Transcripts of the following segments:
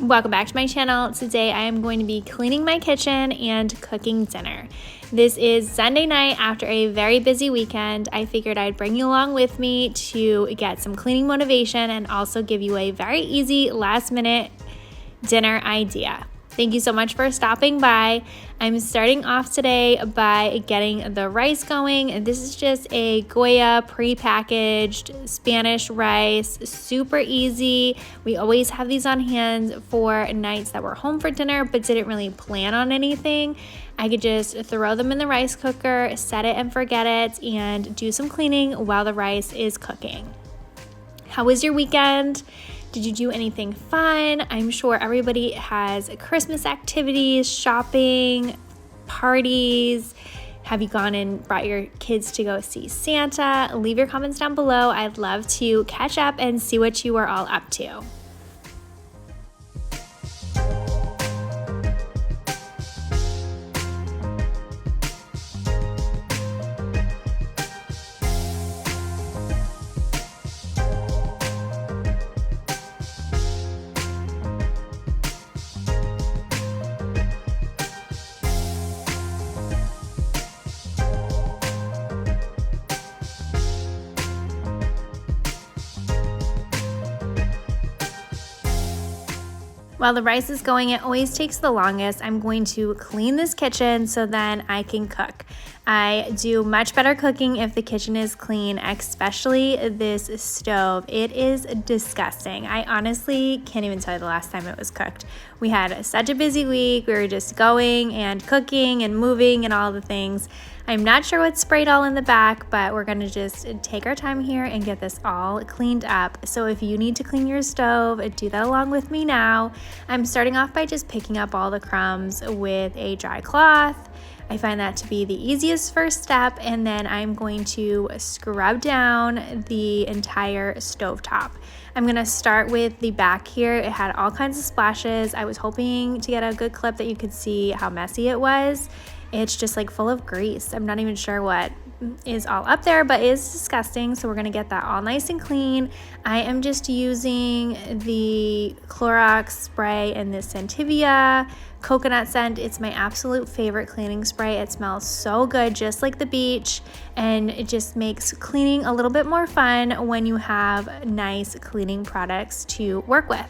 Welcome back to my channel. Today I am going to be cleaning my kitchen and cooking dinner. This is Sunday night after a very busy weekend. I figured I'd bring you along with me to get some cleaning motivation and also give you a very easy last minute dinner idea. Thank you so much for stopping by. I'm starting off today by getting the rice going. This is just a Goya pre-packaged Spanish rice, super easy. We always have these on hand for nights that we're home for dinner but didn't really plan on anything. I could just throw them in the rice cooker, set it and forget it, and do some cleaning while the rice is cooking. How was your weekend? Did you do anything fun? I'm sure everybody has Christmas activities, shopping, parties. Have you gone and brought your kids to go see Santa? Leave your comments down below. I'd love to catch up and see what you are all up to. While the rice is going, it always takes the longest. I'm going to clean this kitchen so then I can cook. I do much better cooking if the kitchen is clean, especially this stove. It is disgusting. I honestly can't even tell you the last time it was cooked. We had such a busy week. We were just going and cooking and moving and all the things. I'm not sure what's sprayed all in the back, but we're gonna just take our time here and get this all cleaned up. So if you need to clean your stove, do that along with me now. I'm starting off by just picking up all the crumbs with a dry cloth. I find that to be the easiest first step, and then I'm going to scrub down the entire stovetop. I'm gonna start with the back here. It had all kinds of splashes. I was hoping to get a good clip that you could see how messy it was. It's just like full of grease. I'm not even sure what is all up there, but it is disgusting. So we're gonna get that all nice and clean. I am just using the Clorox spray in this Scentivia coconut scent. It's my absolute favorite cleaning spray. It smells so good, just like the beach, and it just makes cleaning a little bit more fun when you have nice cleaning products to work with.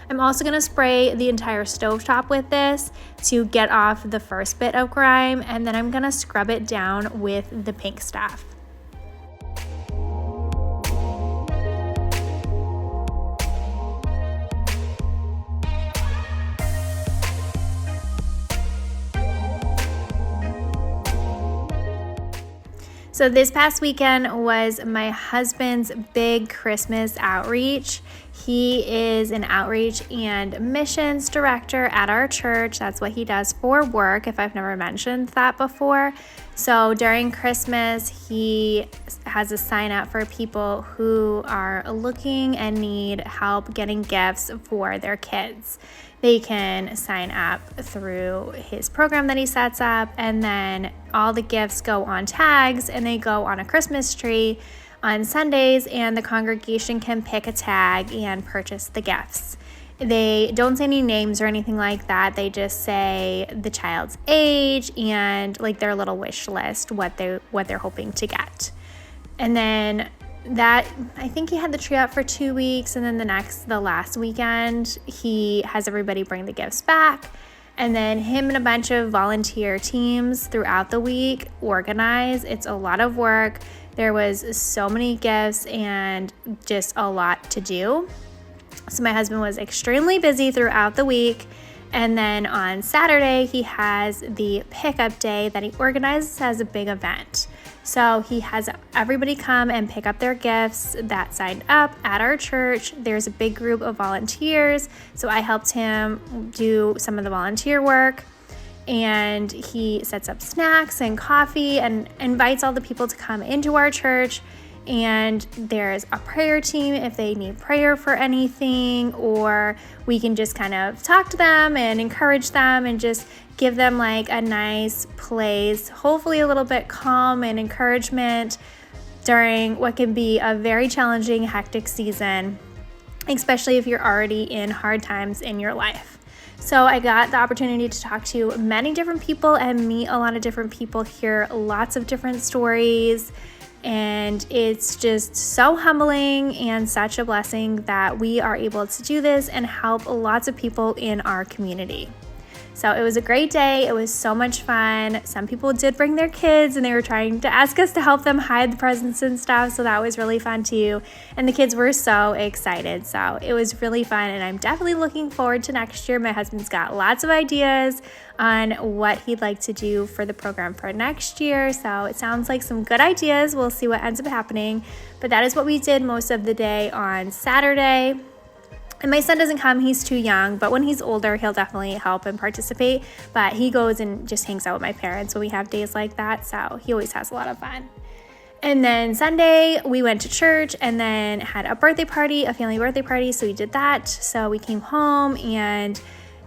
I'm also going to spray the entire stovetop with this to get off the first bit of grime, and then I'm going to scrub it down with the pink stuff. So this past weekend was my husband's big Christmas outreach. He is an outreach and missions director at our church. That's what he does for work, if I've never mentioned that before. So during Christmas, he has a sign up for people who are looking and need help getting gifts for their kids. They can sign up through his program that he sets up, and then all the gifts go on tags and they go on a Christmas tree on Sundays, and the congregation can pick a tag and purchase the gifts. They don't say any names or anything like that. They just say the child's age and like their little wish list, what they're hoping to get. And then that, I think he had the tree up for 2 weeks, and then the last weekend he has everybody bring the gifts back, and then him and a bunch of volunteer teams throughout the week organize. It's a lot of work. There was so many gifts and just a lot to do. So my husband was extremely busy throughout the week, and then on Saturday he has the pickup day that he organizes as a big event. So he has everybody come and pick up their gifts that signed up at our church. There's a big group of volunteers, so I helped him do some of the volunteer work, and he sets up snacks and coffee and invites all the people to come into our church. And there's a prayer team if they need prayer for anything, or we can just kind of talk to them and encourage them and just give them like a nice place, hopefully a little bit calm and encouragement during what can be a very challenging, hectic season. especially if you're already in hard times in your life. So I got the opportunity to talk to many different people and meet a lot of different people, hear lots of different stories, and it's just so humbling and such a blessing that we are able to do this and help lots of people in our community. So it was a great day. It was so much fun. Some people did bring their kids and they were trying to ask us to help them hide the presents and stuff. So that was really fun too. And the kids were so excited. So it was really fun. And I'm definitely looking forward to next year. My husband's got lots of ideas on what he'd like to do for the program for next year. So it sounds like some good ideas. We'll see what ends up happening. But that is what we did most of the day on Saturday. And my son doesn't come, he's too young, but when he's older, he'll definitely help and participate. But he goes and just hangs out with my parents when we have days like that, so he always has a lot of fun. And then Sunday, we went to church and then had a birthday party, a family birthday party, so we did that. So we came home and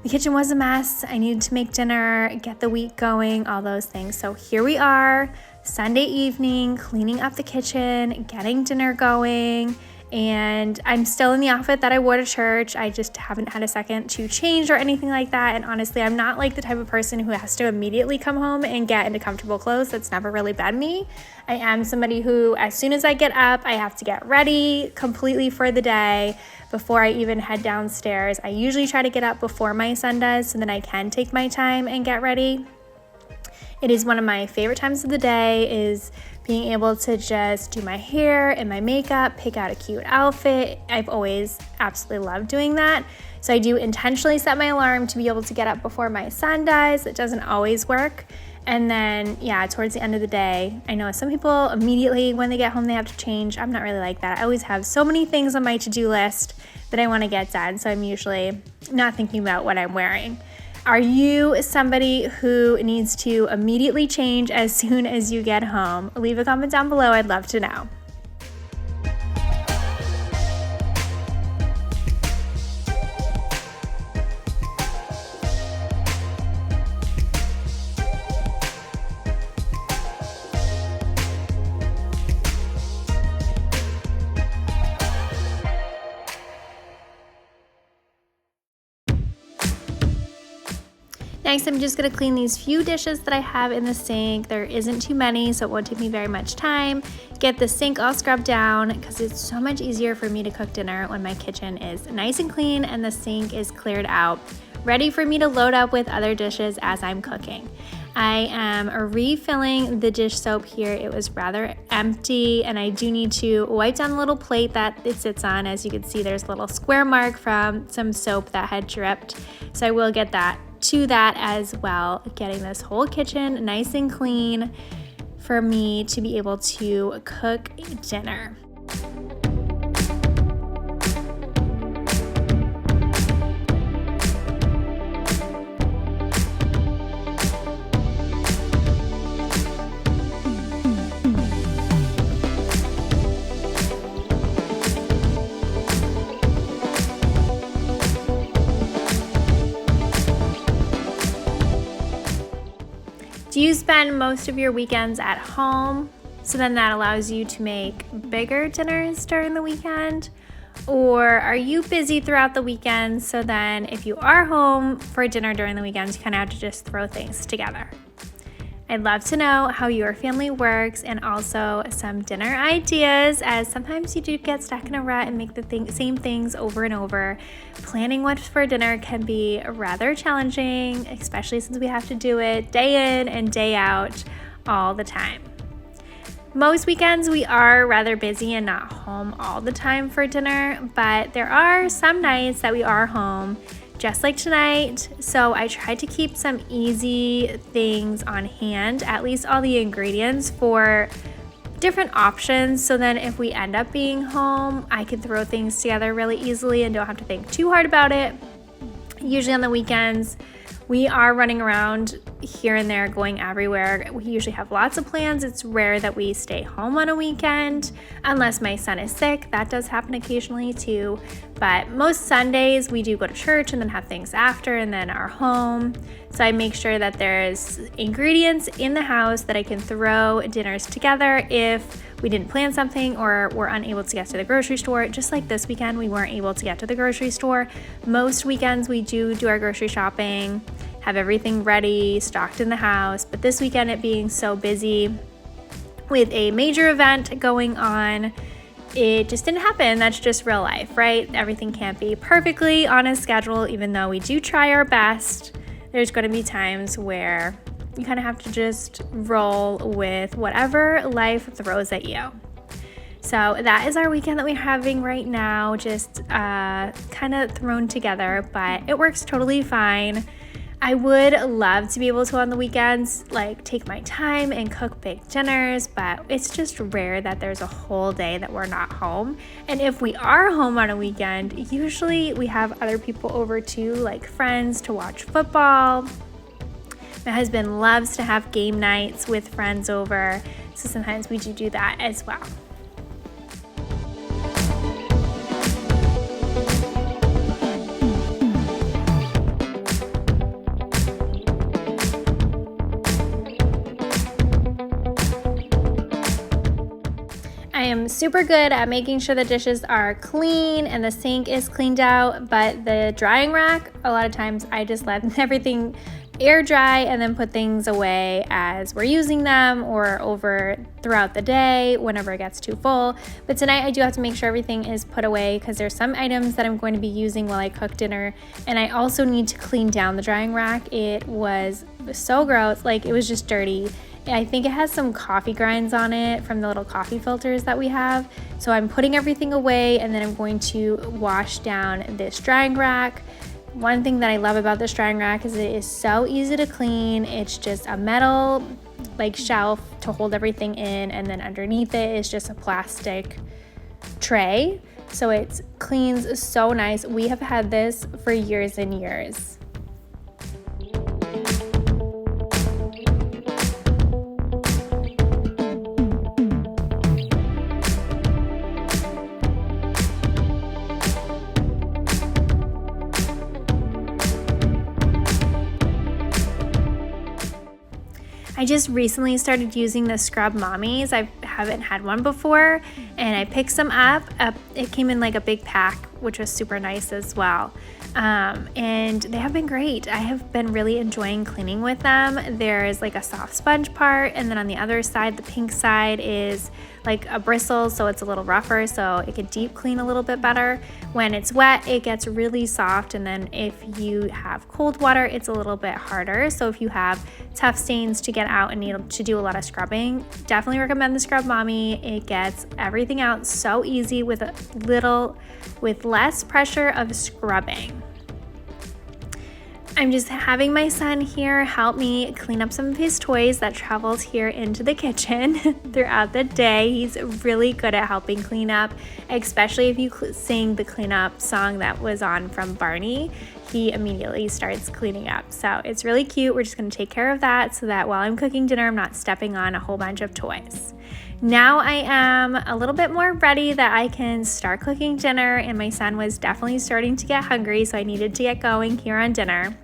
the kitchen was a mess. I needed to make dinner, get the week going, all those things. So here we are, Sunday evening, cleaning up the kitchen, getting dinner going. And I'm still in the outfit that I wore to church. I just haven't had a second to change or anything like that. And honestly, I'm not like the type of person who has to immediately come home and get into comfortable clothes. That's never really been me. I am somebody who, as soon as I get up, I have to get ready completely for the day before I even head downstairs. I usually try to get up before my son does so that I can take my time and get ready. It is one of my favorite times of the day is being able to just do my hair and my makeup, pick out a cute outfit. I've always absolutely loved doing that. So I do intentionally set my alarm to be able to get up before my son does. It doesn't always work. And then, towards the end of the day, I know some people immediately when they get home, they have to change. I'm not really like that. I always have so many things on my to-do list that I want to get done. So I'm usually not thinking about what I'm wearing. Are you somebody who needs to immediately change as soon as you get home? Leave a comment down below. I'd love to know. Next, I'm just going to clean these few dishes that I have in the sink. There isn't too many, so it won't take me very much time. Get the sink all scrubbed down because it's so much easier for me to cook dinner when my kitchen is nice and clean and the sink is cleared out, ready for me to load up with other dishes as I'm cooking. I am refilling the dish soap here. It was rather empty and I do need to wipe down the little plate that it sits on. As you can see, there's a little square mark from some soap that had dripped. So I will get that to that as well, getting this whole kitchen nice and clean for me to be able to cook dinner. Do you spend most of your weekends at home, so then that allows you to make bigger dinners during the weekend? Or are you busy throughout the weekend, so then if you are home for dinner during the weekends, you kind of have to just throw things together? I'd love to know how your family works and also some dinner ideas, as sometimes you do get stuck in a rut and make the same things over and over. Planning what's for dinner can be rather challenging, especially since we have to do it day in and day out all the time. Most weekends we are rather busy and not home all the time for dinner, but there are some nights that we are home, just like tonight. So I tried to keep some easy things on hand, at least all the ingredients for different options, so then if we end up being home, I can throw things together really easily and don't have to think too hard about it. Usually on the weekends, we are running around here and there, going everywhere. We usually have lots of plans. It's rare that we stay home on a weekend unless my son is sick. That does happen occasionally too. But most Sundays we do go to church and then have things after and then are home. So I make sure that there's ingredients in the house that I can throw dinners together if we didn't plan something or we're unable to get to the grocery store. Just like this weekend, we weren't able to get to the grocery store. Most weekends we do our grocery shopping, have everything ready, stocked in the house, but this weekend, it being so busy with a major event going on, it just didn't happen. That's just real life, right? Everything can't be perfectly on a schedule, even though we do try our best. There's going to be times where you kind of have to just roll with whatever life throws at you. So that is our weekend that we're having right now, just kind of thrown together, but it works totally fine. I would love to be able to on the weekends, like take my time and cook big dinners, but it's just rare that there's a whole day that we're not home. And if we are home on a weekend, usually we have other people over too, like friends to watch football. My husband loves to have game nights with friends over, so sometimes we do that as well. I am super good at making sure the dishes are clean and the sink is cleaned out, but the drying rack, a lot of times I just let everything air dry and then put things away as we're using them or over throughout the day whenever it gets too full. But tonight I do have to make sure everything is put away because there's some items that I'm going to be using while I cook dinner, and I also need to clean down the drying rack. It was so gross, like it was just dirty. I think it has some coffee grinds on it from the little coffee filters that we have. So I'm putting everything away and then I'm going to wash down this drying rack. One thing that I love about this drying rack is it is so easy to clean. It's just a metal like shelf to hold everything in, and then underneath it is just a plastic tray. So it cleans so nice. We have had this for years and years. I just recently started using the Scrub Mommies. I haven't had one before, and I picked some up. It came in like a big pack, which was super nice as well. And they have been great. I have been really enjoying cleaning with them. There's like a soft sponge part, and then on the other side, the pink side is like a bristle, so it's a little rougher, so it can deep clean a little bit better. When it's wet, it gets really soft, and then if you have cold water, it's a little bit harder. So if you have tough stains to get out and need to do a lot of scrubbing, definitely recommend the Scrub Mommy. It gets everything out so easy with less pressure of scrubbing. I'm just having my son here help me clean up some of his toys that travels here into the kitchen throughout the day. He's really good at helping clean up, especially if you sing the cleanup song that was on from Barney. He immediately starts cleaning up. So it's really cute. We're just going to take care of that so that while I'm cooking dinner, I'm not stepping on a whole bunch of toys. Now I am a little bit more ready that I can start cooking dinner, and my son was definitely starting to get hungry, so I needed to get going here on dinner.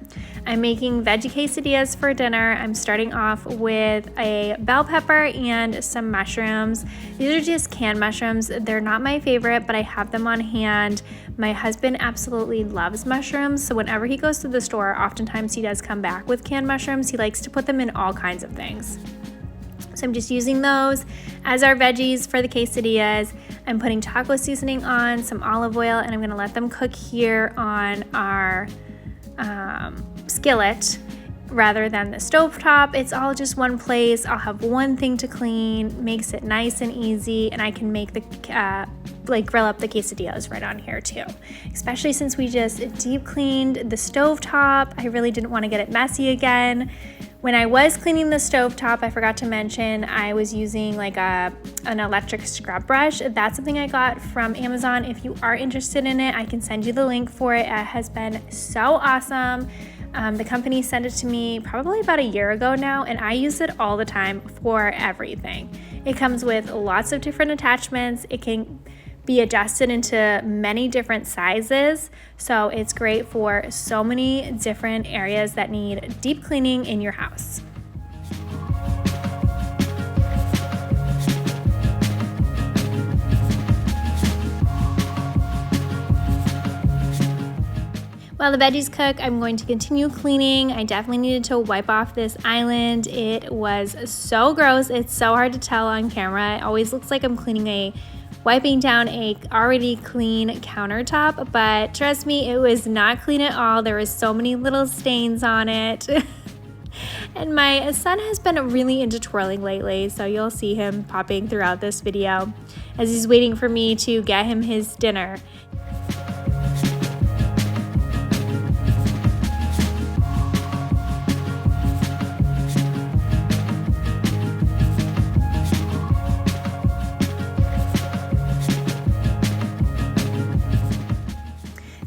I'm making veggie quesadillas for dinner. I'm starting off with a bell pepper and some mushrooms. These are just canned mushrooms. They're not my favorite, but I have them on hand. My husband absolutely loves mushrooms, so whenever he goes to the store, oftentimes he does come back with canned mushrooms. He likes to put them in all kinds of things. So I'm just using those as our veggies for the quesadillas. I'm putting taco seasoning on, some olive oil, and I'm going to let them cook here on our skillet rather than the stovetop. It's all just one place. I'll have one thing to clean, makes it nice and easy, and I can make the grill up the quesadillas right on here too. Especially since we just deep cleaned the stovetop. I really didn't want to get it messy again. When I was cleaning the stovetop, I forgot to mention I was using like an electric scrub brush. That's something I got from Amazon. If you are interested in it, I can send you the link for it. It has been so awesome. The company sent it to me probably about a year ago now, and I use it all the time for everything. It comes with lots of different attachments. It can be adjusted into many different sizes, so it's great for so many different areas that need deep cleaning in your house. While the veggies cook, I'm going to continue cleaning. I definitely needed to wipe off this island. It was so gross. It's so hard to tell on camera. It always looks like I'm wiping down a already clean countertop, but trust me, it was not clean at all. There was so many little stains on it. And my son has been really into twirling lately, so you'll see him popping throughout this video as he's waiting for me to get him his dinner.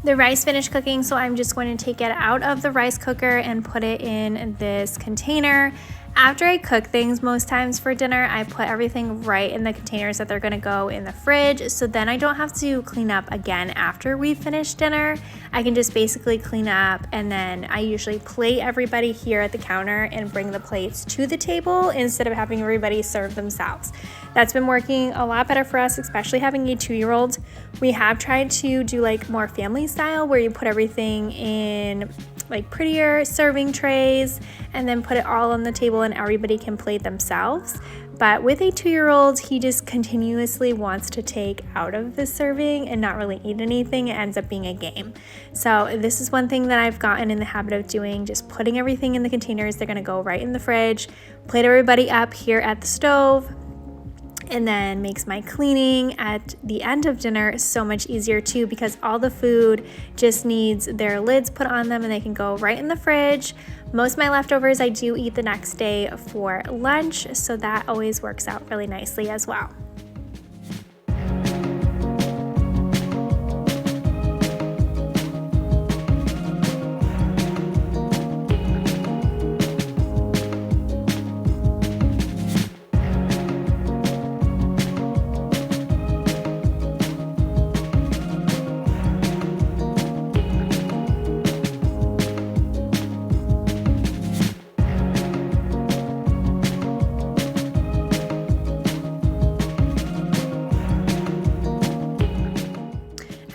The rice finished cooking, so I'm just going to take it out of the rice cooker and put it in this container. After I cook things most times for dinner, I put everything right in the containers that they're going to go in the fridge, so then I don't have to clean up again after we finish dinner. I can just basically clean up, and then I usually plate everybody here at the counter and bring the plates to the table instead of having everybody serve themselves. That's been working a lot better for us, especially having a 2-year-old. We have tried to do like more family style where you put everything in like prettier serving trays and then put it all on the table and everybody can plate themselves. But with a 2-year-old, he just continuously wants to take out of the serving and not really eat anything. It ends up being a game. So this is one thing that I've gotten in the habit of doing, just putting everything in the containers. They're gonna go right in the fridge, plate everybody up here at the stove, and then makes my cleaning at the end of dinner so much easier too, because all the food just needs their lids put on them and they can go right in the fridge. Most of my leftovers I do eat the next day for lunch, so that always works out really nicely as well.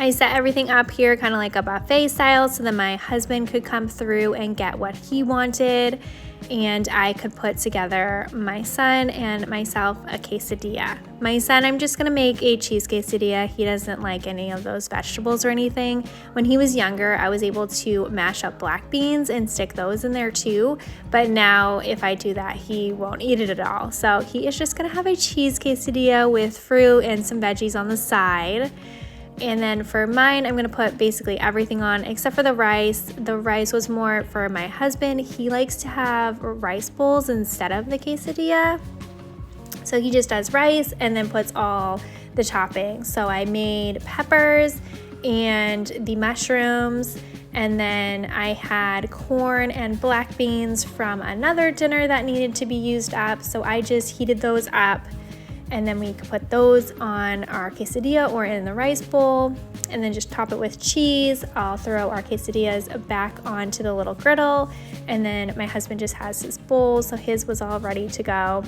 I set everything up here kind of like a buffet style so that my husband could come through and get what he wanted, and I could put together my son and myself a quesadilla. My son, I'm just gonna make a cheese quesadilla. He doesn't like any of those vegetables or anything. When he was younger, I was able to mash up black beans and stick those in there too, but now if I do that, he won't eat it at all. So he is just gonna have a cheese quesadilla with fruit and some veggies on the side. And then for mine, I'm gonna put basically everything on except for the rice. The rice was more for my husband. He likes to have rice bowls instead of the quesadilla. So he just does rice and then puts all the toppings. So I made peppers and the mushrooms, and then I had corn and black beans from another dinner that needed to be used up. So I just heated those up, and then we could put those on our quesadilla or in the rice bowl, and then just top it with cheese. I'll throw our quesadillas back onto the little griddle, and then my husband just has his bowl, so his was all ready to go.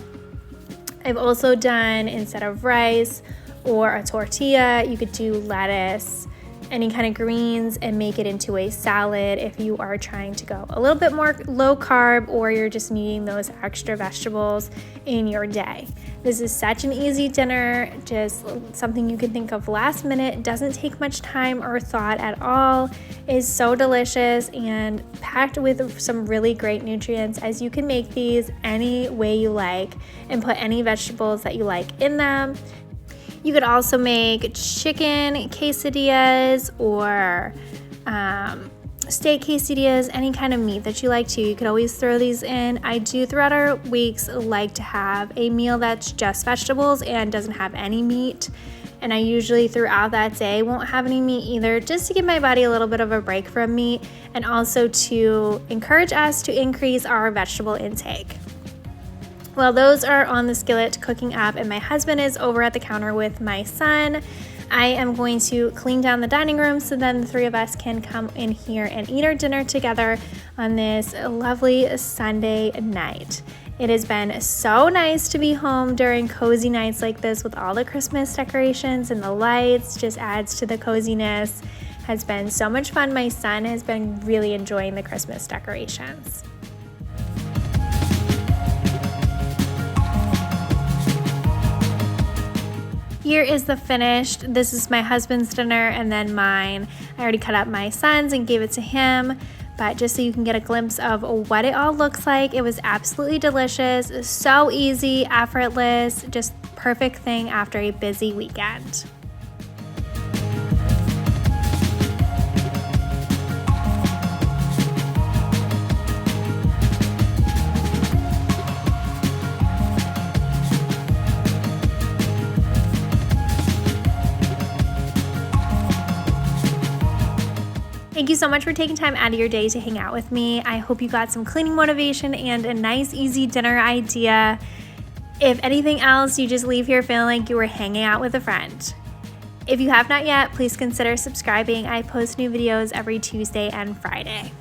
I've also done, instead of rice or a tortilla, you could do lettuce, any kind of greens, and make it into a salad if you are trying to go a little bit more low carb or you're just needing those extra vegetables in your day. This is such an easy dinner, just something you can think of last minute, doesn't take much time or thought at all, is so delicious and packed with some really great nutrients, as you can make these any way you like and put any vegetables that you like in them. You could also make chicken quesadillas or steak quesadillas, any kind of meat that you like to. You could always throw these in. I do throughout our weeks like to have a meal that's just vegetables and doesn't have any meat. And I usually throughout that day won't have any meat either, just to give my body a little bit of a break from meat and also to encourage us to increase our vegetable intake. Well, those are on the skillet cooking up, and my husband is over at the counter with my son. I am going to clean down the dining room so then the three of us can come in here and eat our dinner together on this lovely Sunday night. It has been so nice to be home during cozy nights like this with all the Christmas decorations and the lights. Just adds to the coziness. Has been so much fun. My son has been really enjoying the Christmas decorations. Here is the finished. This is my husband's dinner and then mine. I already cut up my son's and gave it to him, but just so you can get a glimpse of what it all looks like. It was absolutely delicious, so easy, effortless, just perfect thing after a busy weekend. Thank you so much for taking time out of your day to hang out with me. I hope you got some cleaning motivation and a nice, easy dinner idea. If anything else, you just leave here feeling like you were hanging out with a friend. If you have not yet, please consider subscribing. I post new videos every Tuesday and Friday.